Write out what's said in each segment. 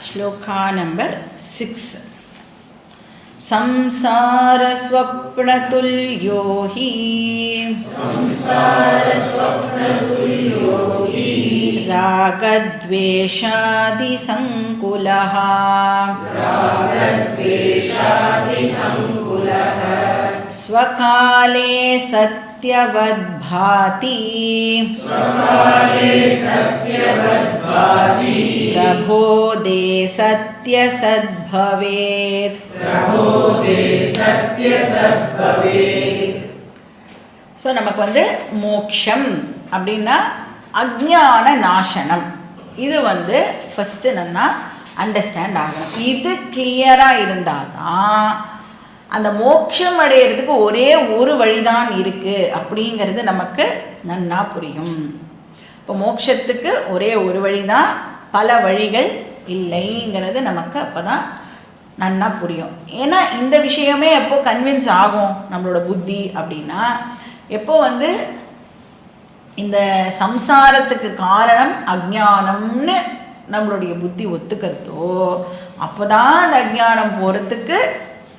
Shloka number 6 संसारस्वप्नतुल्यो हि रागद्वेषादिसङ्कुलः स्वकाले सत्यवद्भाति प्रबोधे सत्यसद्भवेत्. So நமக்கு வந்து மோக்ஷம் அப்படின்னா அஜ்ஞான நாசனம். இது வந்து ஃபஸ்ட்டு நல்லா அண்டர்ஸ்டாண்ட் ஆகும். இது கிளியராக இருந்தால் தான் அந்த மோட்சம் அடையிறதுக்கு ஒரே ஒரு வழிதான் இருக்குது அப்படிங்கிறது நமக்கு நன்னா புரியும். இப்போ மோட்சத்துக்கு ஒரே ஒரு வழி தான், பல வழிகள் இல்லைங்கிறது நமக்கு அப்போ தான் நன்னா புரியும். ஏன்னா இந்த விஷயமே எப்போ கன்வின்ஸ் ஆகும் நம்மளோட புத்தி அப்படின்னா, எப்போ வந்து இந்த சம்சாரத்துக்கு காரணம் அஜ்ஞானம்னு நம்மளுடைய புத்தி ஒத்துக்கிறதோ அப்போ தான் அந்த அஜ்ஞானம் போகிறதுக்கு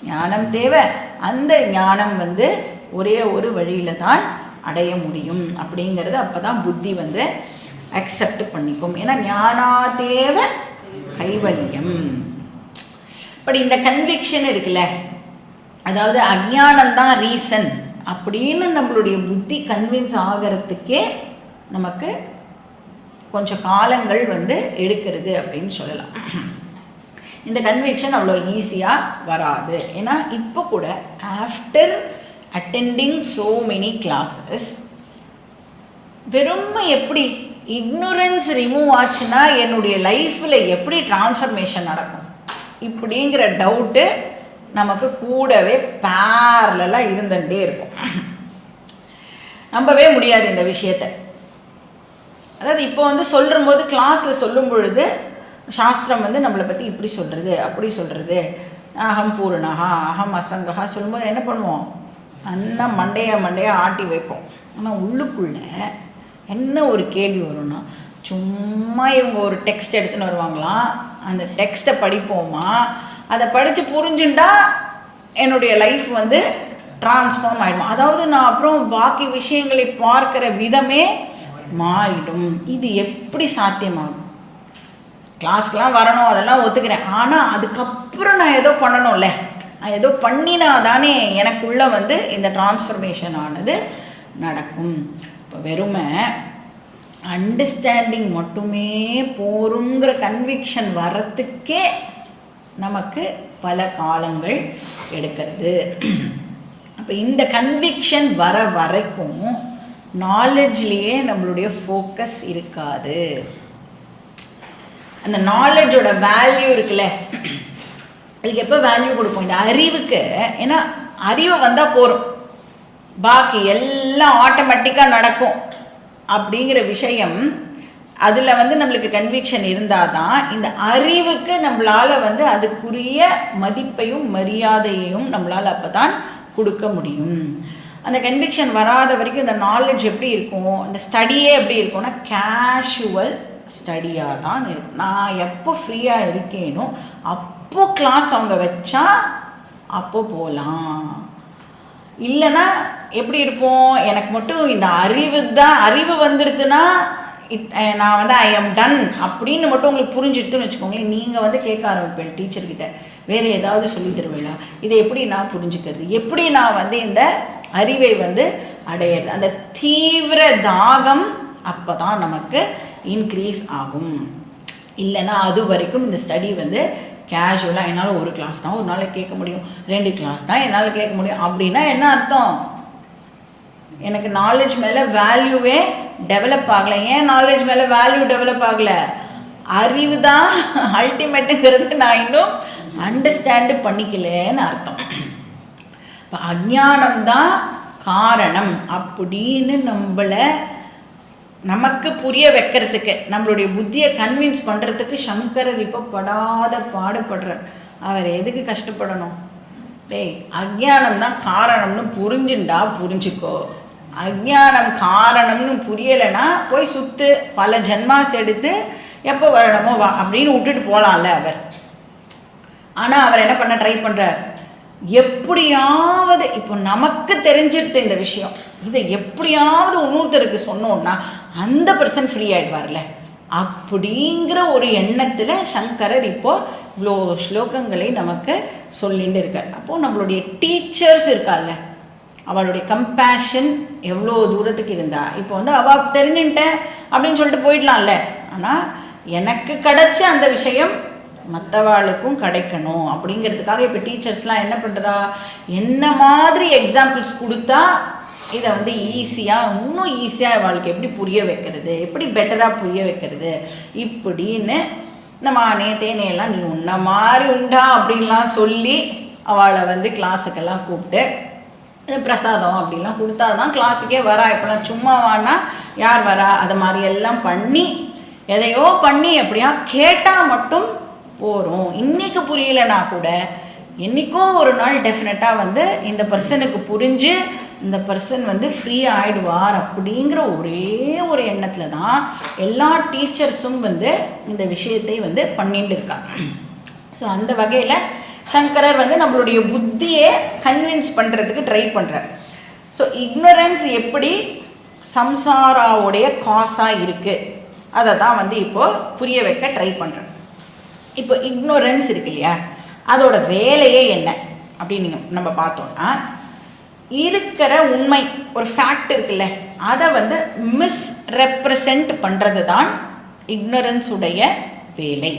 ஞானம் தேவை. அந்த ஞானம் வந்து ஒரே ஒரு வழியில் தான் அடைய முடியும் அப்படிங்கிறது அப்போ தான் புத்தி வந்து அக்செப்ட் பண்ணிக்கும். ஏன்னா ஞானாதேவ கைவல்யம். பட் இந்த கன்விக்ஷன் இருக்குல்ல, அதாவது அஜ்ஞானம்தான் ரீசன் அப்படின்னு நம்மளுடைய புத்தி கன்வின்ஸ் ஆகிறதுக்கே நமக்கு கொஞ்சம் காலங்கள் வந்து எடுக்கிறது அப்படின்னு சொல்லலாம். இந்த கன்விக்ஷன் அவ்வளோ ஈஸியாக வராது. ஏன்னா இப்போ கூட after attending so many classes வெறும் எப்படி இக்னோரன்ஸ் ரிமூவ் ஆச்சுன்னா என்னுடைய லைஃப்பில் எப்படி டிரான்ஸ்ஃபர்மேஷன் நடக்கும் இப்படிங்கிற டவுட்டு நமக்கு கூடவே பேரலாக இருந்துகிட்டே இருக்கும். நம்பவே முடியாது இந்த விஷயத்தை. அதாவது இப்போ வந்து சொல்கிற போது கிளாஸில் சொல்லும் பொழுது சாஸ்திரம் வந்து நம்மளை பற்றி இப்படி சொல்கிறது அப்படி சொல்கிறது, அகம் பூர்ணகா அகம் அசங்கா சொல்லும்போது என்ன பண்ணுவோம், நல்லா மண்டையை ஆட்டி வைப்போம். ஆனால் உள்ளுக்குள்ளே என்ன ஒரு கேள்வி வரும்னா, சும்மா இவங்க ஒரு டெக்ஸ்ட் எடுத்துன்னு வருவாங்களாம், அந்த டெக்ஸ்ட்டை படிப்போமா, அதை படித்து புரிஞ்சுட்டா என்னுடைய லைஃப் வந்து டிரான்ஸ்ஃபார்ம் ஆகிடும். அதாவது நான் அப்புறம் பாக்கி விஷயங்களை பார்க்குற விதமே மாறிடும். இது எப்படி சாத்தியமாகும்? கிளாஸ்க்கெலாம் வரணும் அதெல்லாம் ஒத்துக்கிறேன், ஆனால் அதுக்கப்புறம் நான் ஏதோ பண்ணணும்ல, நான் ஏதோ பண்ணினா தானே எனக்குள்ளே வந்து இந்த டிரான்ஸ்ஃபர்மேஷன் ஆனது நடக்கும். இப்போ வெறுமை அண்டர்ஸ்டாண்டிங் மட்டுமே போருங்கிற கன்விக்ஷன் வர்றதுக்கே நமக்கு பல காலங்கள் எடுக்கிறது. அப்போ இந்த கன்விக்ஷன் வர வரைக்கும் நாலெட்ஜ்லேயே நம்மளுடைய ஃபோக்கஸ் இருக்காது. அந்த நாலெட்ஜோட வேல்யூ இருக்குல்ல, அதுக்கு எப்போ வேல்யூ கொடுப்போம்? இந்த அறிவுக்கு. ஏன்னா அறிவை வந்தால் போகிறோம், பாக்கி எல்லாம் ஆட்டோமேட்டிக்காக நடக்கும் அப்படிங்கிற விஷயம் அதில் வந்து நம்மளுக்கு கன்விக்ஷன் இருந்தால் தான் இந்த அறிவுக்கு நம்மளால் வந்து அதுக்குரிய மதிப்பையும் மரியாதையையும் நம்மளால் அப்போ தான் கொடுக்க முடியும். அந்த கன்விக்ஷன் வராத வரைக்கும் இந்த நாலேஜ் எப்படி இருக்கும், இந்த ஸ்டடியே எப்படி இருக்கும்னா கேஷுவல் ஸ்டடியாக தான் இருக்கும். நான் எப்போ ஃப்ரீயாக இருக்கேனோ அப்போ கிளாஸ் அவங்க வச்சா அப்போ போகலாம். இல்லைன்னா எப்படி இருப்போம், எனக்கு மட்டும் இந்த அறிவு வந்துடுதுன்னா நான் வந்து ஐ எம் டன் அப்படின்னு மட்டும் உங்களுக்கு புரிஞ்சுடுதுன்னு வச்சுக்கோங்களேன். நீங்கள் வந்து கேட்க ஆரம்பிப்பேன் டீச்சர்கிட்ட, வேறு ஏதாவது சொல்லி தருவேளா, இதை எப்படி நான் புரிஞ்சுக்கிறது, எப்படி நான் வந்து இந்த அறிவை வந்து அடையிறது. அந்த தீவிர தாகம் அப்போ தான் நமக்கு இன்க்ரீஸ் ஆகும். இல்லைன்னா அது வரைக்கும் இந்த ஸ்டடி வந்து கேஷுவலாக என்னால் ஒரு கிளாஸ் தான் ஒரு நாளைக்கு கேட்க முடியும், 2 கிளாஸ் தான் என்னால் கேட்க முடியும். அப்படின்னா என்ன அர்த்தம்? எனக்கு நாலேஜ் மேலே வேல்யூவே டெவலப் ஆகலை. ஏன் நாலேஜ் மேலே வேல்யூ டெவலப் ஆகலை? அறிவு தான் அல்டிமேட்டுங்கிறது நான் இன்னும் அண்டர்ஸ்டாண்டு பண்ணிக்கலன்னு அர்த்தம். இப்போ அஜ்ஞானம்தான் காரணம் அப்படின்னு நமக்கு புரிய வைக்கிறதுக்கு, நம்மளுடைய புத்தியை கன்வின்ஸ் பண்ணுறதுக்கு சங்கரர் இப்போ படாத பாடுபடுறார். அவர் எதுக்கு கஷ்டப்படணும்? டேய், அஜ்ஞானம் தான் காரணம்னு புரிஞ்சுண்டா புரிஞ்சுக்கோ. அஜ்ஞானம் காரணம்னு புரியலைன்னா போய் சுற்று, பல ஜென்மாஸ் எடுத்து எப்போ வரணுமோ வா அப்படின்னு விட்டுட்டு போகலாம்ல அவர். ஆனால் அவர் என்ன பண்ண ட்ரை பண்ணுறார், எப்படியாவது இப்போ நமக்கு தெரிஞ்சிருது இந்த விஷயம், இதை எப்படியாவது இன்னொருத்தருக்கு சொன்னோன்னா அந்த பர்சன் ஃப்ரீ ஆகிடுவார்ல அப்படிங்கிற ஒரு எண்ணத்தில் சங்கரர் இப்போது இவ்வளோ ஸ்லோகங்களை நமக்கு சொல்லிட்டு இருக்கார். அப்போது நம்மளுடைய டீச்சர்ஸ் இருக்கார்ல, அவளுடைய கம்பேஷன் எவ்வளோ தூரத்துக்கு இருந்தா. இப்போ வந்து அவள் தெரிஞ்சுட்டேன் அப்படின்னு சொல்லிட்டு போயிடலாம்ல, ஆனால் எனக்கு கிடைச்ச அந்த விஷயம் மற்றவாளுக்கும் கிடைக்கணும் அப்படிங்கிறதுக்காக இப்போ டீச்சர்ஸ்லாம் என்ன பண்ணுறா, என்ன மாதிரி எக்ஸாம்பிள்ஸ் கொடுத்தா இதை வந்து ஈஸியாக, இன்னும் ஈஸியாக அவளுக்கு எப்படி புரிய வைக்கிறது, எப்படி பெட்டராக புரிய வைக்கிறது இப்படின்னு நம்ம தேனையெல்லாம் நீ உன்ன மாதிரி உண்டா அப்படின்லாம் சொல்லி அவளை வந்து கிளாஸுக்கெல்லாம் கூப்பிட்டு பிரசாதம் அப்படிலாம் கொடுத்தா தான் கிளாஸுக்கே வரா. இப்போலாம் சும்மா வானா யார் வரா, அது மாதிரி எல்லாம் பண்ணி எதையோ பண்ணி எப்படியா கேட்டால் மட்டும் போகிறோம். இன்றைக்கி புரியலைன்னா கூட என்றைக்கோ ஒரு நாள் டெஃபினட்டாக வந்து இந்த பர்சனுக்கு புரிஞ்சு இந்த பர்சன் வந்து ஃப்ரீ ஆகிடுவார் அப்படிங்கிற ஒரே ஒரு எண்ணத்தில் தான் எல்லா டீச்சர்ஸும் வந்து இந்த விஷயத்தை வந்து பண்ணிட்டு இருக்காங்க. ஸோ அந்த வகையில் சங்கரர் வந்து நம்மளுடைய புத்தியை கன்வின்ஸ் பண்ணுறதுக்கு ட்ரை பண்ணுறார். ஸோ இக்னோரன்ஸ் எப்படி சம்சாராவுடைய காசாக இருக்குது அதை தான் வந்து இப்போது புரிய வைக்க ட்ரை பண்ணுறேன். இப்போ இக்னோரன்ஸ் இருக்கு இல்லையா, அதோட வேலையே என்ன அப்படின்னு நம்ம பார்த்தோம்னா, இருக்கிற உண்மை ஒரு ஃபேக்ட் இருக்குல்ல அதை வந்து மிஸ்ரெப்ரசன்ட் பண்ணுறது தான் இக்னோரன்ஸ் உடைய வேலை.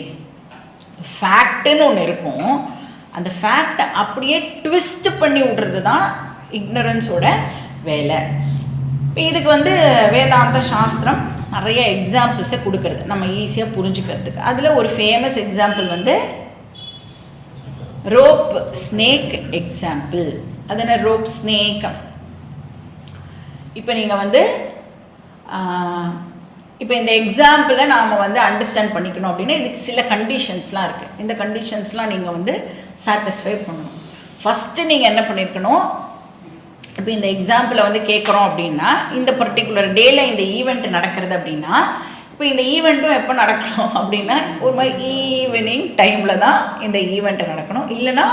ஃபேக்டுன்னு ஒன்று இருக்கும், அந்த ஃபேக்டை அப்படியே ட்விஸ்ட் பண்ணி விடுறது தான் இக்னோரன்ஸோட வேலை. இப்போ இதுக்கு வந்து வேதாந்த சாஸ்திரம் நிறைய எக்ஸாம்பிள்ஸை கொடுக்கறது நம்ம ஈஸியாக புரிஞ்சுக்கிறதுக்கு. அதில் ஒரு ஃபேமஸ் எக்ஸாம்பிள் வந்து ரோப் ஸ்னேக் எக்ஸாம்பிள். அது என்ன ரோப் ஸ்னேக்? இப்போ நீங்கள் வந்து இப்போ இந்த எக்ஸாம்பிளை நாம் வந்து அண்டர்ஸ்டாண்ட் பண்ணிக்கணும் அப்படின்னா இதுக்கு சில கண்டிஷன்ஸ்லாம் இருக்குது. இந்த கண்டிஷன்ஸ்லாம் நீங்கள் வந்து சாட்டிஸ்ஃபை பண்ணணும். ஃபஸ்ட்டு நீங்கள் என்ன பண்ணியிருக்கணும், இப்போ இந்த எக்ஸாம்பிளை வந்து கேட்குறோம் அப்படின்னா இந்த பர்டிகுலர் டேல இந்த ஈவெண்ட் நடக்கிறது அப்படின்னா, இப்போ இந்த ஈவெண்ட்டும் எப்போ நடக்கணும் அப்படின்னா ஒரு மாதிரி ஈவினிங் டைமில் தான் இந்த ஈவெண்ட்டை நடக்கணும். இல்லைனா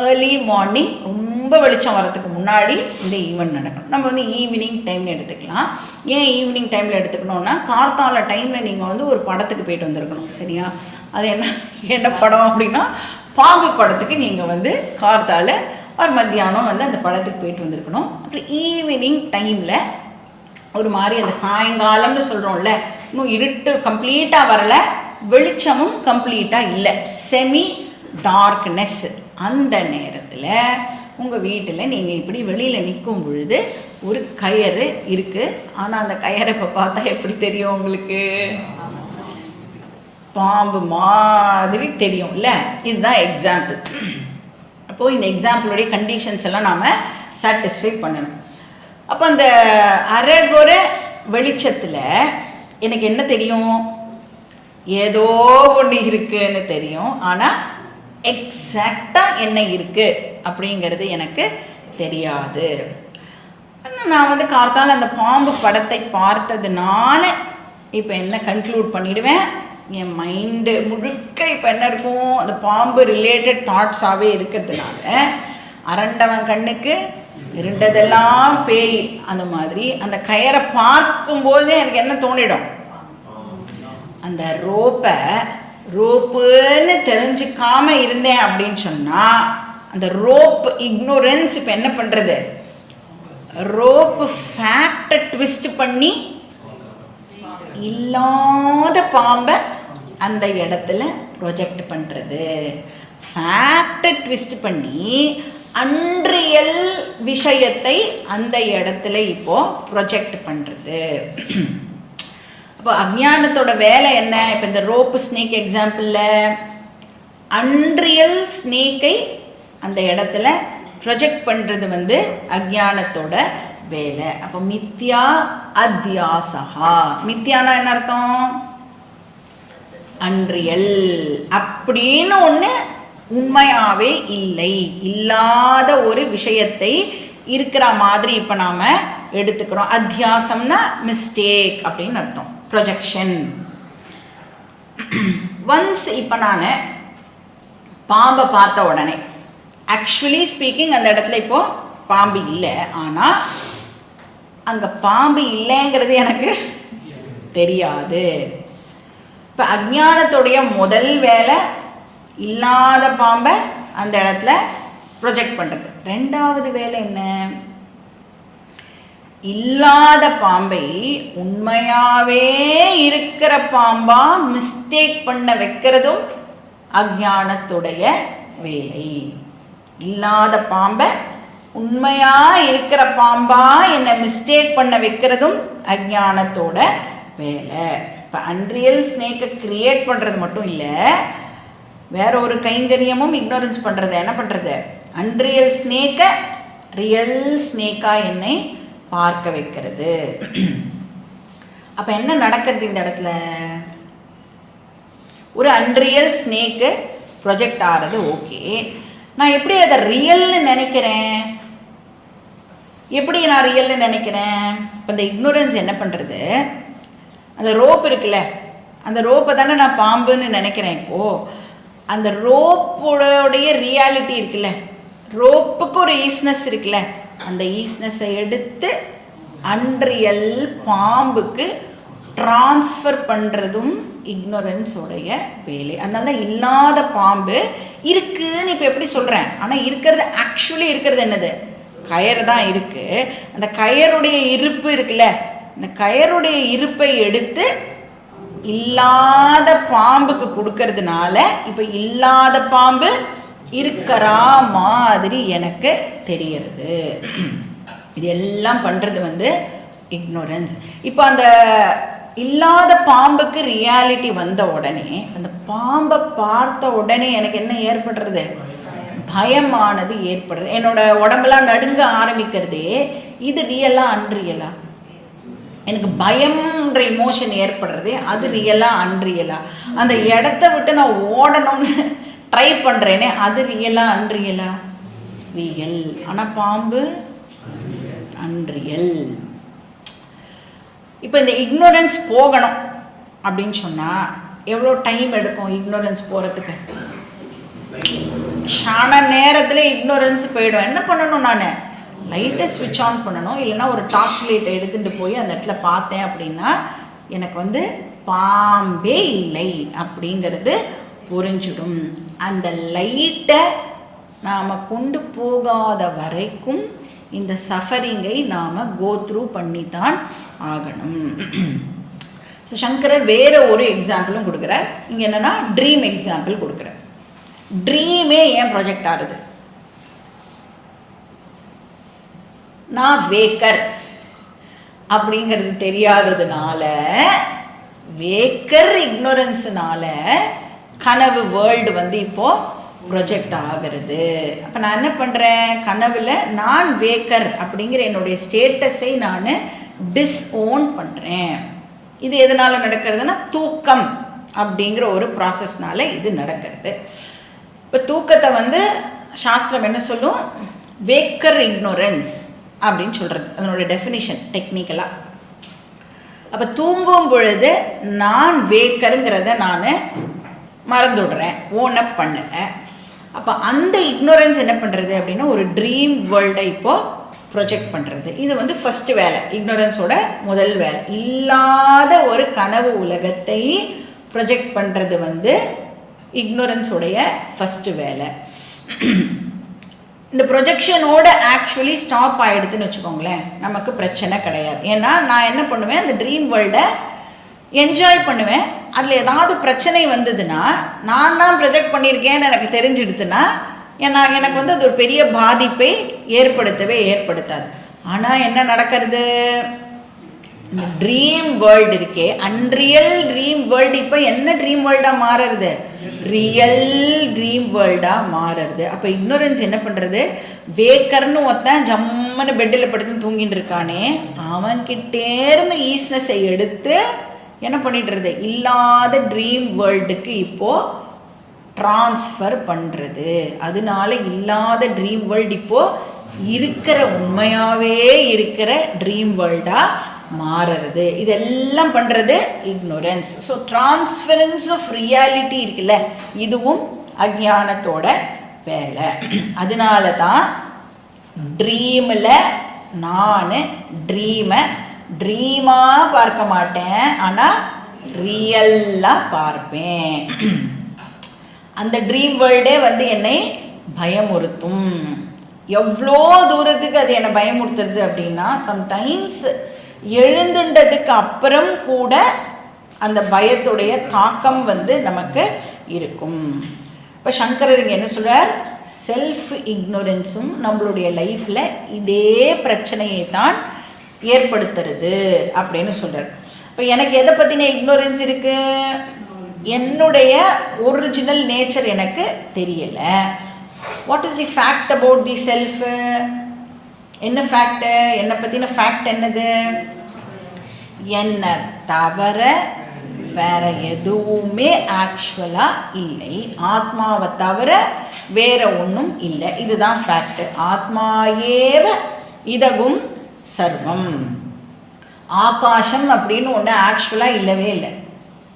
ஏர்லி மார்னிங் ரொம்ப வெளிச்சம் வரதுக்கு முன்னாடி இந்த ஈவெண்ட் நடக்கணும். நம்ம வந்து ஈவினிங் டைமில் எடுத்துக்கலாம். ஏன் ஈவினிங் டைமில் எடுத்துக்கணும்னா, கார்த்தால டைமில் நீங்கள் வந்து ஒரு படத்துக்கு போயிட்டு வந்திருக்கணும். சரியா? அது என்ன படம் அப்படின்னா பாம்பு படத்துக்கு நீங்கள் வந்து கார்த்தால ஒரு மத்தியானம் வந்து அந்த படத்துக்கு போயிட்டு வந்திருக்கணும். அப்புறம் ஈவினிங் டைமில் ஒரு மாதிரி அந்த சாயங்காலம்னு சொல்கிறோம்ல, இன்னும் இருட்டு கம்ப்ளீட்டாக வரலை, வெளிச்சமும் கம்ப்ளீட்டாக இல்லை, செமி டார்க்னஸ். அந்த நேரத்தில் உங்கள் வீட்டில் நீங்கள் இப்படி வெளியில் நிற்கும் பொழுது ஒரு கயிறு இருக்குது. ஆனால் அந்த கயிறை இப்போ பார்த்தா எப்படி தெரியும் உங்களுக்கு? பாம்பு மாதிரி தெரியும் இல்லை? இதுதான் எக்ஸாம்பிள். அப்போது இந்த எக்ஸாம்பிளுடைய கண்டிஷன்ஸ் எல்லாம் நாம் சாட்டிஸ்ஃபை பண்ணணும். அப்போ அந்த அரைகுறை வெளிச்சத்தில் எனக்கு என்ன தெரியும்? ஏதோ ஒன்று இருக்குன்னு தெரியும், ஆனால் எக்ஸாக்டாக என்ன இருக்குது அப்படிங்கிறது எனக்கு தெரியாது. நான் வந்து கார்த்தால அந்த பாம்பு படத்தை பார்த்ததுனால இப்போ என்ன கன்க்ளூட் பண்ணிடுவேன், என் மைண்டு முழுக்க இப்போ என்ன இருக்கும், அந்த பாம்பு ரிலேட்டட் தாட்ஸாகவே இருக்கிறதுனால அரண்டவன் கண்ணுக்கு இருண்டதெல்லாம் பேய். அந்த மாதிரி அந்த கயரை பார்க்கும்போதே எனக்கு என்ன தோணிடும், அந்த ரோப்புன்னு தெரிஞ்சுக்காம இருந்தேன் அப்படின்னு சொன்னால் அந்த ரோப் இக்னோரன்ஸ் இப்போ என்ன பண்ணுறது, ரோப்பு ஃபேக்டை ட்விஸ்ட் பண்ணி இல்லாத பாம்பை அந்த இடத்துல ப்ரொஜெக்ட் பண்ணுறது. ஃபேக்டை ட்விஸ்ட் பண்ணி அன்ரியல் விஷயத்தை அந்த இடத்துல இப்போது ப்ரொஜெக்ட் பண்ணுறது. அப்போ அஞ்ஞானத்தோட வேலை என்ன? இப்போ இந்த ரோப்பு ஸ்னேக் எக்ஸாம்பிளில் அன்ரியல் ஸ்னேக்கை அந்த இடத்துல ப்ரொஜெக்ட் பண்ணுறது வந்து அஞ்ஞானத்தோட வேலை. அப்போ மித்யா அத்தியாசகா. மித்யானா என்ன அர்த்தம்? அன்ரியல் அப்படின்னு ஒன்று உண்மையாகவே இல்லை, இல்லாத ஒரு விஷயத்தை இருக்கிற மாதிரி இப்போ நாம் எடுத்துக்கிறோம். அத்தியாசம்னா மிஸ்டேக் அப்படின்னு அர்த்தம், ப்ரொஜெக்ஷன். ஒன்ஸ் இப்போ நான் பாம்பை பார்த்த உடனே ஆக்சுவலி ஸ்பீக்கிங் அந்த இடத்துல இப்போ பாம்பு இல்லை, ஆனால் அங்கே பாம்பு இல்லைங்கிறது எனக்கு தெரியாது. இப்போ அஜ்ஞானத்துடைய முதல் வேலை இல்லாத பாம்பை அந்த இடத்துல ப்ரொஜெக்ட் பண்ணுறது. ரெண்டாவது வேலை என்ன? இல்லாத பாம்பை உண்மையாகவே இருக்கிற பாம்பா மிஸ்டேக் பண்ண வைக்கிறதும் அஜ்ஞானத்துடைய வேலை. இல்லாத பாம்பை உண்மையா இருக்கிற பாம்பா என்னை மிஸ்டேக் பண்ண வைக்கிறதும் அஜ்ஞானத்தோட வேலை. இப்போ அன்ரியல் ஸ்னேக்கை கிரியேட் பண்ணுறது மட்டும் இல்லை, வேற ஒரு கைங்கரியமும் இக்னோரன்ஸ் பண்ணுறது. என்ன பண்ணுறது? அன்ரியல் ஸ்னேக்கை ரியல் ஸ்னேக்காக என்னை பார்க்க வைக்கிறது. அப்போ என்ன நடக்கிறது இந்த இடத்துல? ஒரு அன்ரியல் ஸ்னேக்கு ப்ரொஜெக்ட் ஆகிறது ஓகே, நான் எப்படி அதை ரியல்னு நினைக்கிறேன்? எப்படி நான் ரியல்னு நினைக்கிறேன்? இப்போ இந்த இக்னோரன்ஸ் என்ன பண்ணுறது? அந்த ரோப் இருக்குல்ல, அந்த ரோப்பை தானே நான் பாம்புன்னு நினைக்கிறேன். இப்போது அந்த ரோப்போடைய ரியாலிட்டி இருக்குல்ல, ரோப்புக்கு ஒரு ஈஸ்னஸ் இருக்குல்ல, அந்த ஈஸ்னஸை எடுத்து அன்ரியல் பாம்புக்கு ட்ரான்ஸ்ஃபர் பண்ணுறதும் இக்னோரன்ஸோடைய வேலை. அதனால தான் இல்லாத பாம்பு இருக்குன்னு இப்போ எப்படி சொல்கிறேன், ஆனால் இருக்கிறது ஆக்சுவலி இருக்கிறது என்னது? கயறு தான் இருக்குது. அந்த கயருடைய இருப்பு இருக்குல்ல, அந்த கயருடைய இருப்பை எடுத்து இல்லாத பாம்புக்கு கொடுக்கறதுனால இப்போ இல்லாத பாம்பு இருக்கிறா மாதிரி எனக்கு தெரியறது. இது எல்லாம் பண்ணுறது இக்னோரன்ஸ். இப்போ அந்த இல்லாத பாம்புக்கு ரியாலிட்டி வந்த உடனே, அந்த பாம்பை பார்த்த உடனே எனக்கு என்ன ஏற்படுறது? பயமானது ஏற்படுறது. என்னோட உடம்பெல்லாம் நடுங்க ஆரம்பிக்கிறதே இது ரியலா அன்ரியலா? எனக்கு பயம்ன்ற இமோஷன் ஏற்படுறது அது ரியலா அன்ரியலா? அந்த இடத்த விட்டு நான் ஓடணும்னு ட்ரை பண்ணுறேனே அது ரியலா அன்ரியலா? ரியல். ஆனால் பாம்பு அன்ரியல். இப்போ இந்த இக்னோரன்ஸ் போகணும் அப்படின்னு சொன்னால் எவ்வளோ டைம் எடுக்கும் இக்னோரன்ஸ் போகிறதுக்கு? க்ஷண நேரத்தில் இக்னோரன்ஸ் போயிடும். என்ன பண்ணணும்? நான் லைட்டை ஸ்விட்ச் ஆன் பண்ணணும், இல்லைன்னா ஒரு டார்ச் லைட்டை எடுத்துகிட்டு போய் அந்த இடத்துல பார்த்தேன் அப்படின்னா எனக்கு பாம்பே இல்லை அப்படிங்கிறது புரிஞ்சிடும். அந்த லைட்டை நாம் கொண்டு போகாத வரைக்கும் இந்த சஃபரிங்கை நாம் கோ த்ரூ பண்ணித்தான் ஆகணும். ஸோ சங்கரர் வேற ஒரு எக்ஸாம்பிளும் கொடுக்குறார். இங்கே என்னென்னா ட்ரீம் எக்ஸாம்பிள் கொடுக்குறார். ட்ரீமே ஏன் ப்ரொஜெக்ட் ஆகுது? நான் வேக்கர் அப்படிங்கிறது தெரியாததுனால, வேக்கர் இக்னோரன்ஸ்னால கனவு வேர்ல்டு இப்போ ப்ரொஜெக்ட் ஆகிறது. அப்போ நான் என்ன பண்ணுறேன்? கனவில் நான் வேக்கர் அப்படிங்கிற என்னுடைய ஸ்டேட்டஸை நான் டிஸ்ஓன் பண்ணுறேன். இது எதனால் நடக்கிறதுனா தூக்கம் அப்படிங்கிற ஒரு ப்ராசஸ்னால இது நடக்கிறது. இப்போ தூக்கத்தை சாஸ்திரம் என்ன சொல்லும்? வேக்கர் இக்னோரன்ஸ் அப்படின்னு சொல்கிறது அதனுடைய டெஃபினிஷன் டெக்னிக்கலாக. அப்போ தூங்கும் பொழுது நான் வேக்கருங்கிறத நான் மறந்துவிடுறேன், ஓன் அப் பண்ணுறேன். அப்போ அந்த இக்னோரன்ஸ் என்ன பண்ணுறது அப்படின்னா ஒரு ட்ரீம் வேர்ல்டை இப்போது ப்ரொஜெக்ட் பண்ணுறது. இது ஃபஸ்ட்டு வேலை, இக்னோரன்ஸோட முதல் வேலை. இல்லாத ஒரு கனவு உலகத்தை ப்ரொஜெக்ட் பண்ணுறது இக்னோரன்ஸோடைய ஃபஸ்ட்டு வேலை. இந்த ப்ரொஜெக்ஷனோட ஆக்சுவலி ஸ்டாப் ஆகிடுதுன்னு வச்சுக்கோங்களேன், நமக்கு பிரச்சனை கிடையாது. ஏன்னா நான் என்ன பண்ணுவேன்? அந்த ட்ரீம் வேர்ல்டை என்ஜாய் பண்ணுவேன். அதில் ஏதாவது பிரச்சனை வந்ததுன்னா நான் தான் ப்ரொஜெக்ட் பண்ணியிருக்கேன்னு எனக்கு தெரிஞ்சிடுதுன்னா எனக்கு அது ஒரு பெரிய பாதிப்பை ஏற்படுத்தாது. ஆனால் என்ன நடக்கிறது? இந்த ட்ரீம் வேர்ல்டு இருக்கே, அன்ரியல் ட்ரீம் வேர்ல்டு இப்போ என்ன ட்ரீம் வேர்ல்டாக மாறுறது? ரியல் ட்ரீம் வேர்ல்டாக மாறுறது. அப்போ இக்னோரன்ஸ் என்ன பண்ணுறது? வேக்கர்னு ஒருத்தன் ஜம்முன்னு பெட்டில் படுத்துன்னு தூங்கிட்டு இருக்கானே, அவன்கிட்டேருந்து ஈஸ்னஸை எடுத்து என்ன பண்ணிட்டுறது? இல்லாத ட்ரீம் வேர்ல்டுக்கு இப்போது ட்ரான்ஸ்ஃபர் பண்ணுறது. அதனால இல்லாத ட்ரீம் வேர்ல்டு இப்போது இருக்கிற உண்மையாகவே இருக்கிற ட்ரீம் வேர்ல்டாக மாறுறது. இதெல்லாம் பண்ணுறது இக்னோரன்ஸ். ஸோ டிரான்ஸ்ஃபரன்ஸ் ஆஃப் ரியாலிட்டி இருக்குல்ல, இதுவும் அஜ்ஞானத்தோட வேலை. அதனால தான் ட்ரீமில் நான் ட்ரீமாக பார்க்க மாட்டேன், ஆனால் ரியல்லாக பார்ப்பேன். அந்த ட்ரீம் வேர்ல்டே வந்து என்னை பயமுறுத்தும். எவ்வளோ தூரத்துக்கு அது என்னை பயமுறுத்துறது அப்படின்னா, சம்டைம்ஸ் எழுந்துட்டதுக்கு அப்புறம் கூட அந்த பயத்துடைய தாக்கம் வந்து நமக்கு இருக்கும். இப்போ சங்கரர் இங்கே என்ன சொல்கிறார், செல்ஃப் இக்னோரன்ஸும் நம்மளுடைய லைஃப்பில் இதே பிரச்சனையை தான் ஏற்படுத்துறது அப்படின்னு சொல்கிறார். இப்போ எனக்கு எதை பற்றின இக்னோரன்ஸ் இருக்குது, என்னுடைய ஒரிஜினல் நேச்சர் எனக்கு தெரியலை. What is the fact about the self? என்ன ஃபேக்ட், என்னை பற்றின ஃபேக்ட் என்னது? என்னை தவிர வேற எதுவுமே ஆக்சுவலாக இல்லை, ஆத்மாவை தவிர வேற ஒன்றும் இல்லை. இதுதான் ஃபேக்ட். ஆத்மாயேவ இதகும் சர்வம். ஆகாசம் அப்படின்னு ஒன்று ஆக்சுவலாக இல்லவே இல்லை,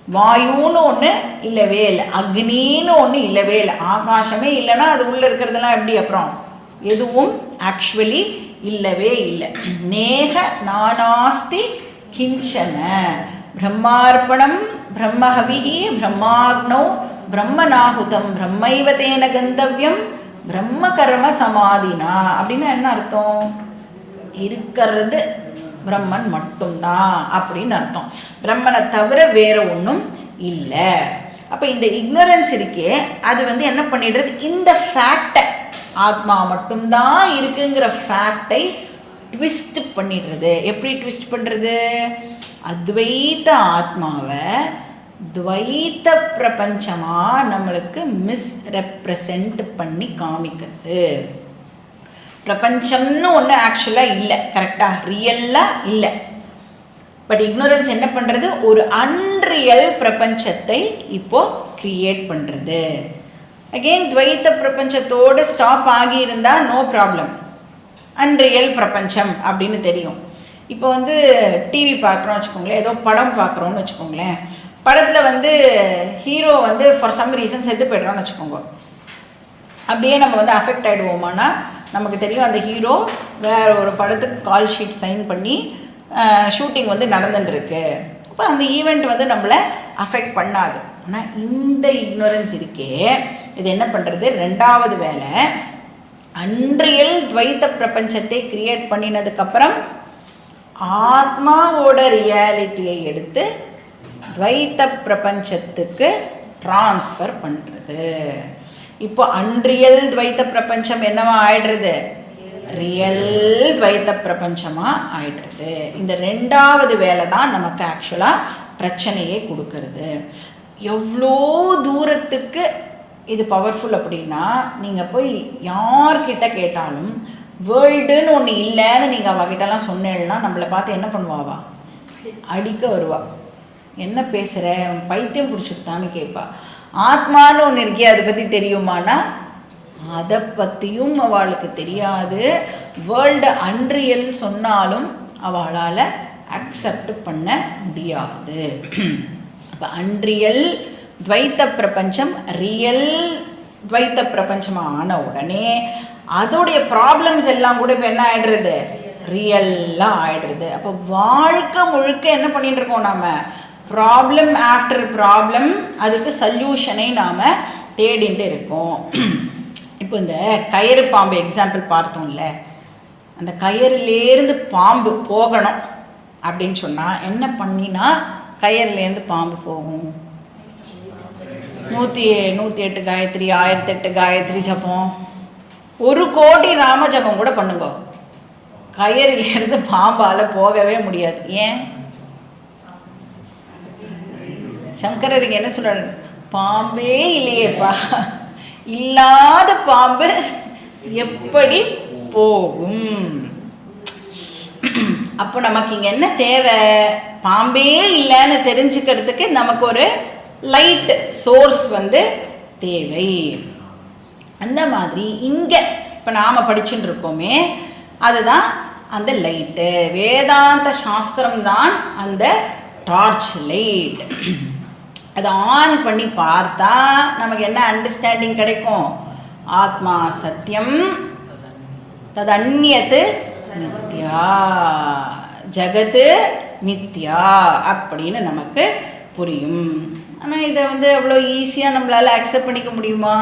வாயுன்னு ஒன்று இல்லவே இல்லை, அக்னின்னு ஒன்று இல்லவே இல்லை. ஆகாசமே இல்லைன்னா அது உள்ளே இருக்கிறதெல்லாம் எப்படி அப்புறம்? எதுவும் ஆக்சுவலி இல்லவே இல்லை. நேக நானாஸ்தி கிஞ்சன பிரம்மார்ப்பணம் பிரம்மஹவிஹி பிரம்மாக்னௌ பிரம்மநாகுதம் பிரம்மைவதேன கந்தவ்யம் பிரம்ம கர்ம சமாதினா. அப்படின்னா என்ன அர்த்தம்? இருக்கிறது பிரம்மன் மட்டும்தான் அப்படின்னு அர்த்தம். பிரம்மனை தவிர வேற ஒன்றும் இல்லை. அப்போ இந்த இக்னரன்ஸ் இருக்கே, அது வந்து என்ன பண்ணிடுறது, இந்த ஃபேக்டை, ஆத்மா மட்டும்தான் இருக்குங்கிற ஃபேக்டை ட்விஸ்ட் பண்ணிடுறது. எப்படி ட்விஸ்ட் பண்ணுறது? அத்வைத்த ஆத்மாவை துவைத்த பிரபஞ்சமாக நம்மளுக்கு மிஸ்ரெப்ரசன்ட் பண்ணி காமிக்கிறது. பிரபஞ்சம்னு ஒன்று ஆக்சுவலாக இல்லை, கரெக்டாக ரியல்லாக இல்லை. பட் இக்னோரன்ஸ் என்ன பண்ணுறது, ஒரு அன்ரியல் பிரபஞ்சத்தை இப்போது க்ரியேட் பண்ணுறது. அகெயின் துவைத்த பிரபஞ்சத்தோடு ஸ்டாப் ஆகியிருந்தால் நோ ப்ராப்ளம், அன்ரியல் பிரபஞ்சம் அப்படின்னு தெரியும். இப்போ வந்து டிவி பார்க்குறோன்னு வச்சுக்கோங்களேன், ஏதோ படம் பார்க்குறோன்னு வச்சுக்கோங்களேன், படத்தில் வந்து ஹீரோ வந்து ஃபார் சம் ரீசன் செத்து போய்ட்றோன்னு வச்சுக்கோங்க. அப்படியே நம்ம வந்து அஃபெக்ட் ஆகிடுவோமானா, நமக்கு தெரியும் அந்த ஹீரோ வேறு ஒரு படத்துக்கு கால் ஷீட் சைன் பண்ணி ஷூட்டிங் வந்து நடந்துட்டுருக்கு. அப்போ அந்த ஈவெண்ட் வந்து நம்மளை அஃபெக்ட் பண்ணாது. ஆனால் இந்த இக்னோரன்ஸ் இருக்கே, இது என்ன பண்ணுறது, ரெண்டாவது வேலை. அன்ரியல் துவைத்த பிரபஞ்சத்தை கிரியேட் பண்ணினதுக்கப்புறம் ஆத்மாவோட ரியாலிட்டியை எடுத்து துவைத்த பிரபஞ்சத்துக்கு ட்ரான்ஸ்ஃபர் பண்ணுறது. இப்போ அன்ரியல் துவைத்த பிரபஞ்சம் என்னவா ஆயிடுறது, ரியல் துவைத்த பிரபஞ்சமாக ஆயிடுறது. இந்த ரெண்டாவது வேலை தான் நமக்கு ஆக்சுவலாக பிரச்சனையே கொடுக்கறது. எவ்வளோ தூரத்துக்கு இது பவர்ஃபுல் அப்படின்னா, நீங்கள் போய் யார்கிட்ட கேட்டாலும் வேர்ல்டுன்னு ஒன்று இல்லைன்னு நீங்கள் அவகிட்டலாம் சொன்னேன்னா நம்மளை பார்த்து என்ன பண்ணுவாவா, அடிக்க வருவா. என்ன பேசுகிற, பைத்தியம் பிடிச்சிருத்தான்னு கேட்பா. ஆத்மான்னு ஒன்று இருக்கே, அதை பற்றி தெரியுமானா அதை பற்றியும் அவளுக்கு தெரியாது. வேர்ல்டு அன்ரியல் சொன்னாலும் அவளால் அக்செப்ட் பண்ண முடியாது. அப்போ அன்ரியல் துவைத்த பிரபஞ்சம் ரியல் துவைத்த பிரபஞ்சமாக ஆன உடனே அதோடைய ப்ராப்ளம்ஸ் எல்லாம் கூட இப்போ என்ன ஆகிடுறது, ரியல்லாக ஆகிடுறது. அப்போ வாழ்க்கை முழுக்க என்ன பண்ணிட்டு இருக்கோம், நாம் ப்ராப்ளம் ஆஃப்டர் ப்ராப்ளம், அதுக்கு சல்யூஷனை நாம் தேடிட்டு இருக்கோம். இப்போ இந்த கயிறு பாம்பு எக்ஸாம்பிள் பார்த்தோம்ல, அந்த கயிறுலேருந்து பாம்பு போகணும் அப்படின்னு சொன்னால் என்ன பண்ணினா கயிறுலேருந்து பாம்பு போகும்? 108 காயத்ரி, 1008 காயத்ரி ஜபம், 1 கோடி ராம ஜபம் கூட பண்ணுங்க, கயிறுலேருந்து பாம்பால் போகவே முடியாது. ஏன்? சங்கரருக்கு என்ன சொல்றாரு, பாம்பே இல்லையேப்பா, இல்லாத பாம்பு எப்படி போகும்? அப்போ நமக்கு இங்கே என்ன தேவை, பாம்பே இல்லைன்னு தெரிஞ்சுக்கிறதுக்கு நமக்கு ஒரு லைட் சோர்ஸ் வந்து தேவை. அந்த மாதிரி இங்கே இப்போ நாம் படிச்சுட்டு இருக்கோமே, அதுதான் அந்த லைட்டு. வேதாந்த சாஸ்திரம் தான் அந்த டார்ச் லைட். அதை ஆன் பண்ணி பார்த்தா நமக்கு என்ன அண்டர்ஸ்டாண்டிங் கிடைக்கும்? ஆத்மா சத்தியம், ததன்யத்து மித்யா, ஜகத்து மித்யா அப்படின்னு நமக்கு புரியும். ஆனால் இதை அவ்வளோ ஈஸியாக நம்மளால் அக்செப்ட் பண்ணிக்க முடியுமா?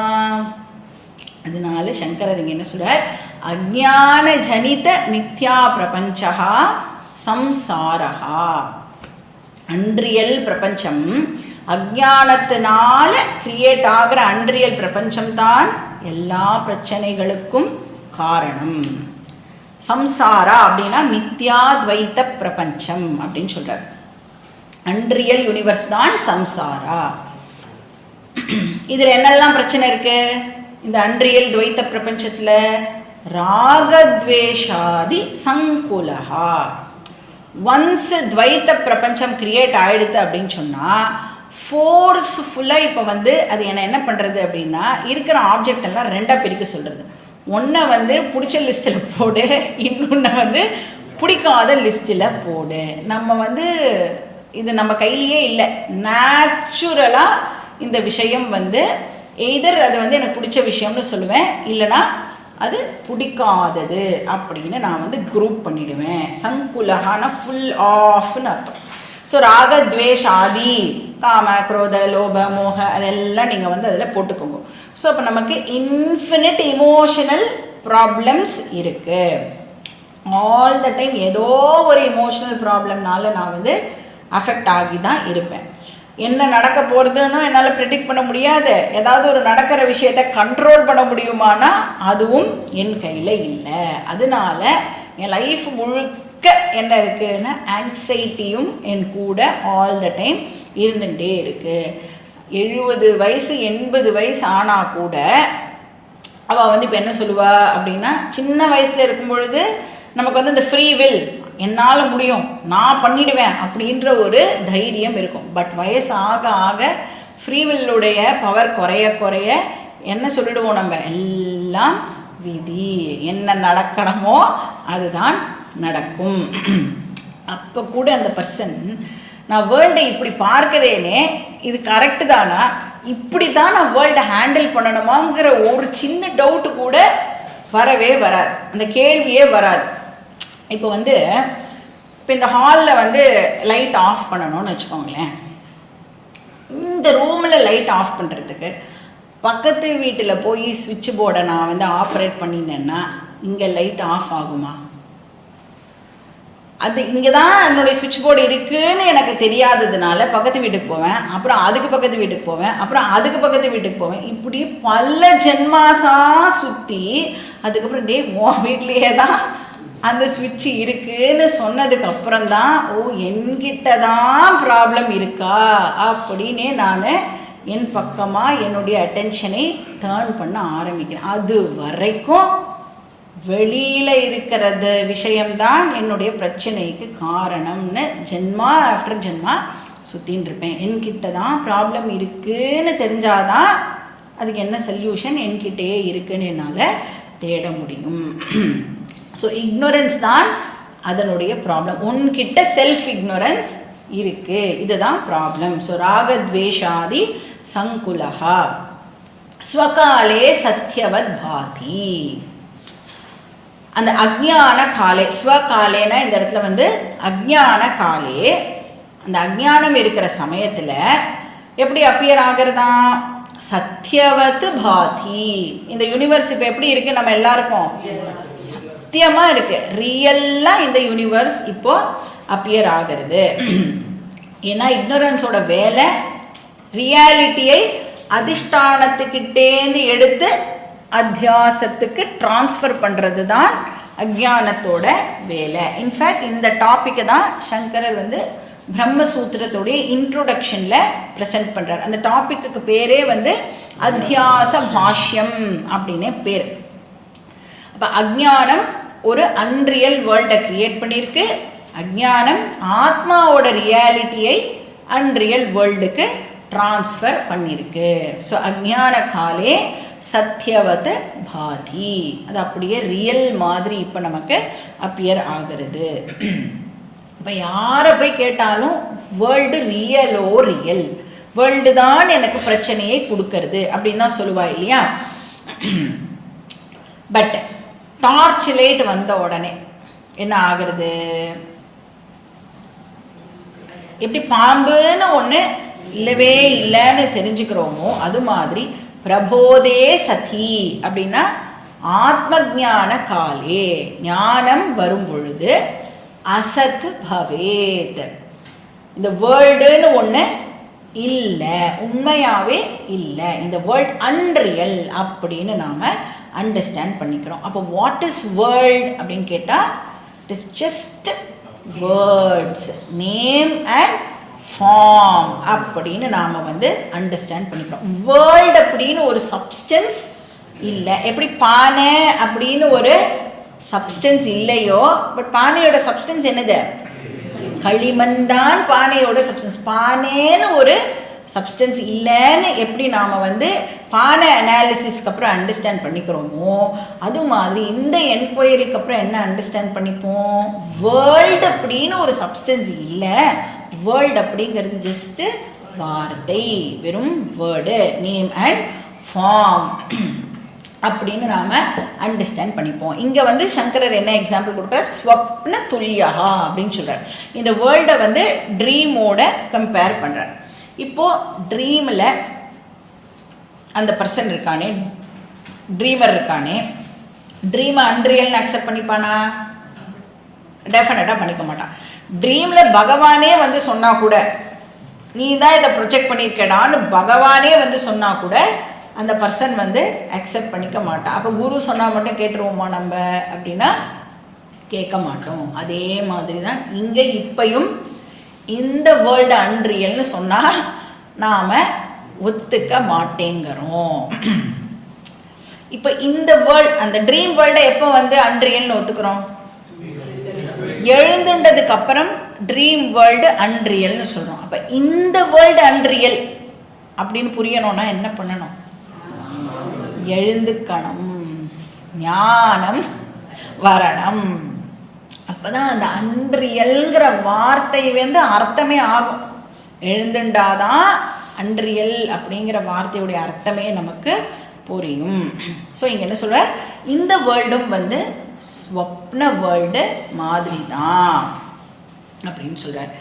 அதனால சங்கரர் இங்கே என்ன சொல்றார்? அஜ்ஞான ஜனித மித்யா பிரபஞ்சா சம்சாரஹா. அன்ரியல் பிரபஞ்சம், அஜ்ஞானத்தினால கிரியேட் ஆகிற அன்ரியல் பிரபஞ்சம் தான் எல்லா பிரச்சனைகளுக்கும் காரணம். சம்சாரா அப்படின்னா மித்யாத்வைத பிரபஞ்சம் அப்படின்னு சொல்றார். அன்ரியல் யூனிவர்ஸ் தான் சம்சாரா. இதுல என்னெல்லாம் பிரச்சனை இருக்கு இந்த அன்ரியல் துவைத்த பிரபஞ்சத்துல? ராகத்வேஷாதி சங்குலஹா. ஒன்ஸ் துவைத்த பிரபஞ்சம் கிரியேட் ஆயிடுது அப்படின்னு சொன்னா ஃபோர்ஸ்ஃபுல்லாக இப்போ அது என்ன பண்ணுறது அப்படின்னா, இருக்கிற ஆப்ஜெக்ட் எல்லாம் ரெண்டாக பிரிக்க சொல்கிறது. ஒன்றை பிடிச்ச லிஸ்ட்டில் போடு, இன்னொன்று பிடிக்காத லிஸ்ட்டில் போடு. நம்ம இது நம்ம கையிலேயே இல்லை. நேச்சுரலாக இந்த விஷயம் எய்தர் அது எனக்கு பிடிச்ச விஷயம்னு சொல்லுவேன், இல்லைனா அது பிடிக்காதது அப்படின்னு நான் குரூப் பண்ணிடுவேன். சங்குலகான ஃபுல் ஆஃப்னு அர்த்தம். ஸோ ராகத்வேஷாதி, காம குரோத லோப மோக அதெல்லாம் நீங்கள் அதில் போட்டுக்கோங்க. ஸோ அப்போ நமக்கு இன்ஃபினிட் இமோஷனல் ப்ராப்ளம்ஸ் இருக்குது. ஆல் த டைம் ஏதோ ஒரு இமோஷனல் ப்ராப்ளம்னால நான் அஃபெக்ட் ஆகி தான் இருப்பேன். என்ன நடக்க போகிறதுன்னு என்னால் ப்ரெடிக்ட் பண்ண முடியாது. ஏதாவது ஒரு நடக்கிற விஷயத்தை கண்ட்ரோல் பண்ண முடியுமானா அதுவும் என் கையில் இல்லை. அதனால என் லைஃப் முழுக்க என்ன இருக்குன்னா ஆங்ஸைட்டியும் என் கூட ஆல் த டைம் இருந்துகிட்டே இருக்குது. 70 வயசு 80 வயசு ஆனால் கூட அவள் இப்போ என்ன சொல்லுவா அப்படின்னா, சின்ன வயசில் இருக்கும் பொழுது நமக்கு இந்த ஃப்ரீ வில், என்னால் முடியும், நான் பண்ணிடுவேன் அப்படின்ற ஒரு தைரியம் இருக்கும். பட் வயசு ஆக ஆக ஃப்ரீவில்லுடைய பவர் குறைய குறைய என்ன சொல்லிடுவோம் நம்ம? எல்லாம் விதி, என்ன நடக்கணுமோ அதுதான் நடக்கும். அப்போ கூட அந்த பர்சன், நான் வேர்ல்டை இப்படி பார்க்குறேனே, இது கரெக்டு தானா, இப்படி தான் நான் வேர்ல்டை ஹேண்டில் பண்ணணுமாங்கிற ஒரு சின்ன டவுட்டு கூட வரவே வராது, அந்த கேள்வியே வராது. இப்போ இப்போ இந்த ஹாலில் லைட் ஆஃப் பண்ணணும்னு வச்சுக்கோங்களேன். இந்த ரூமில் லைட் ஆஃப் பண்ணுறதுக்கு பக்கத்து வீட்டில் போய் சுவிட்ச் போர்டை நான் ஆப்ரேட் பண்ணினேன்னா இங்கே லைட் ஆஃப் ஆகுமா? அது இங்கே தான் என்னுடைய சுவிட்ச் போர்டு இருக்குதுன்னு எனக்கு தெரியாததுனால பக்கத்து வீட்டுக்கு போவேன், அப்புறம் அதுக்கு பக்கத்து வீட்டுக்கு போவேன், அப்புறம் அதுக்கு பக்கத்து வீட்டுக்கு போவேன். இப்படி பல ஜென்மாஸாக சுற்றி அதுக்கப்புறம் உன் வீட்லேயே தான் அந்த சுவிட்ச் இருக்குன்னு சொன்னதுக்கு அப்புறம் தான், ஓ என்கிட்ட தான் ப்ராப்ளம் இருக்கா அப்படின்னே நான் என் பக்கமாக என்னுடைய அட்டென்ஷனை டேர்ன் பண்ண ஆரம்பிக்கிறேன். அது வரைக்கும் வெளியில் இருக்கிறது விஷயம்தான் என்னுடைய பிரச்சனைக்கு காரணம்னு ஜென்மா ஆஃப்டர் ஜென்மா சுற்றின்னு இருப்பேன். என்கிட்ட தான் ப்ராப்ளம் இருக்குதுன்னு தெரிஞ்சாதான் அதுக்கு என்ன சொல்யூஷன் என்கிட்டயே இருக்குன்னு என்னால் தேட முடியும். ஸோ இக்னோரன்ஸ் தான் அதனுடைய ப்ராப்ளம். உன்கிட்ட செல்ஃப் இக்னோரன்ஸ் இருக்குது, இதுதான் ப்ராப்ளம். ஸோ ராகத்வேஷாதி சங்குலஹா ஸ்வகாலே சத்யவத் பாதி. அந்த அஜ்ஞான காலே, ஸ்வகாலேனா இந்த இடத்துல அஜ்ஞான காலே, அந்த அஜ்ஞானம் இருக்கிற சமயத்தில் எப்படி அப்பியர் ஆகிறதா? சத்யவத் பாதி. இந்த யூனிவர்ஸ் இப்போ எப்படி இருக்குது? நம்ம எல்லாருக்கும் சத்தியமாக இருக்குது, ரியல்லாக இந்த யூனிவர்ஸ் இப்போ அப்பியர் ஆகிறது. ஏன்னா இக்னோரன்ஸோட வேலை ரியாலிட்டியை அதிஷ்டானத்துக்கிட்டேந்து எடுத்து அத்தியாசத்துக்கு டிரான்ஸ்ஃபர் பண்ணுறது தான் அஜ்ஞானத்தோட வேலை. இன்ஃபேக்ட் இந்த டாப்பிக்கை தான் சங்கரர் பிரம்மசூத்திரத்துடைய இன்ட்ரோடக்ஷனில் ப்ரெசென்ட் பண்ணுறார். அந்த டாப்பிக்கு பேரே அத்தியாச பாஷ்யம் அப்படின்னே பேர். அப்போ அஜ்ஞானம் ஒரு அன்ரியல் வேர்ல்டை கிரியேட் பண்ணியிருக்கு. அஜ்ஞானம் ஆத்மாவோட ரியாலிட்டியை அன்ரியல் வேர்ல்டுக்கு டிரான்ஸ்ஃபர் பண்ணியிருக்கு. ஸோ அஜ்ஞான காலே சத்யவத் பாதி, அது அப்படியே ரியல் மாதிரி இப்போ நமக்கு அப்பியர் ஆகிறது. இப்போ யாரை போய் கேட்டாலும் வேர்ல்டு ரியலோ ரியல், வேர்ல்டு தான் எனக்கு பிரச்சனையை கொடுக்கறது அப்படின்னு தான் சொல்லுவா இல்லையா. பட் டார்ச் லைட் வந்த உடனே என்ன ஆகுறது, எப்படி பாம்புன்னு ஒன்று இல்லவே இல்லைன்னு தெரிஞ்சுக்கிறோமோ அது மாதிரி பிரபோதே சதி அப்படின்னா ஆத்ம ஞான காலே, ஞானம் வரும் பொழுது அசத் பவேத், இந்த வேர்ல்டுன்னு ஒன்று இல்லை, உண்மையாகவே இல்லை, இந்த வேர்ல்ட் அன்ரியல் அப்படின்னு நாம் அண்டர்ஸ்டாண்ட் பண்ணிக்கிறோம். அப்போ வாட் இஸ் வேர்ல்ட் அப்படின்னு கேட்டால் it is just words, name and form அப்படின்னு நாம் வந்து அண்டர்ஸ்டாண்ட் பண்ணிக்கிறோம். வேர்ல்ட் அப்படின்னு ஒரு சப்ஸ்டன்ஸ் இல்லை, எப்படி பானை அப்படின்னு ஒரு சப்ஸ்டன்ஸ் இல்லையோ, பட் பானையோட சப்ஸ்டன்ஸ் என்னது, களிமண் தான் பானையோட சப்ஸ்டன்ஸ். பானைன்னு ஒரு சப்ஸ்டன்ஸ் இல்லைன்னு எப்படி நாம் வந்து பானை அனாலிசிஸ்க்கு அப்புறம் அண்டர்ஸ்டாண்ட் பண்ணிக்கிறோமோ அது மாதிரி இந்த என்கொயரிக்கு அப்புறம் என்ன அண்டர்ஸ்டாண்ட் பண்ணிப்போம், வேர்ல்டு அப்படின்னு ஒரு சப்ஸ்டன்ஸ் இல்லை, வேர்ல்டு அப்படிங்கிறது ஜஸ்ட்டு வார்த்தை, வெறும் வேர்டு, நேம் அண்ட் ஃபார்ம் அப்படின்னு நாம் அண்டர்ஸ்டாண்ட் பண்ணிப்போம். இங்கே வந்து சங்கரர் என்ன எக்ஸாம்பிள் கொடுக்குறார், ஸ்வப்ன துல்லியா அப்படின்னு சொல்கிறார். இந்த வேர்ல்டை வந்து ட்ரீமோட கம்பேர் பண்ணுறார். இப்போது ட்ரீமில் அந்த பர்சன் இருக்கானே, ட்ரீமர் இருக்கானே, ட்ரீமை அன்ரியல்னு அக்செப்ட் பண்ணிப்பானா? டெஃபினட்டாக பண்ணிக்க மாட்டான். ட்ரீமில் பகவானே வந்து சொன்னால் கூட, நீ தான் இதை ப்ரொஜெக்ட் பண்ணியிருக்கடான்னு பகவானே வந்து சொன்னால் கூட அந்த பர்சன் வந்து அக்செப்ட் பண்ணிக்க மாட்டான். அப்போ குரு சொன்னால் மட்டும் கேட்டுருவோமா நம்ம அப்படின்னா கேட்க மாட்டோம். அதே மாதிரி தான் இங்கே இப்பையும் இந்த வேர்ல்டு அன்ரியல்னு சொன்னால் நாம் ஒத்துக்க மாட்டேங்கிறோம். இப்போ இந்த வேர்ல்ட், அந்த ட்ரீம் வேர்ல்டை எப்போ வந்து அன்ரியல்னு ஒத்துக்கிறோம், எழுந்துன்றதுக்கு அப்புறம் ட்ரீம் வேர்ல்டு அன்ரியல்னு சொல்கிறோம். அப்போ இந்த வேர்ல்டு அன்ரியல் அப்படின்னு புரியணும்னா என்ன பண்ணணும், எழுந்துக்கணும், ஞானம் வரணும். அப்போதான் அந்த அன்ரியல்ங்கிற வார்த்தை வந்து அர்த்தமே ஆகும். எழுந்துண்டாதான் அன்ரியல் அப்படிங்கிற வார்த்தையுடைய அர்த்தமே நமக்கு புரியும். ஸோ இங்கே என்ன சொல்கிறார், இந்த வேர்ல்டும் வந்து ஸ்வப்ன வேர்ல்டு மாதிரி தான் அப்படின்னு சொல்கிறார்.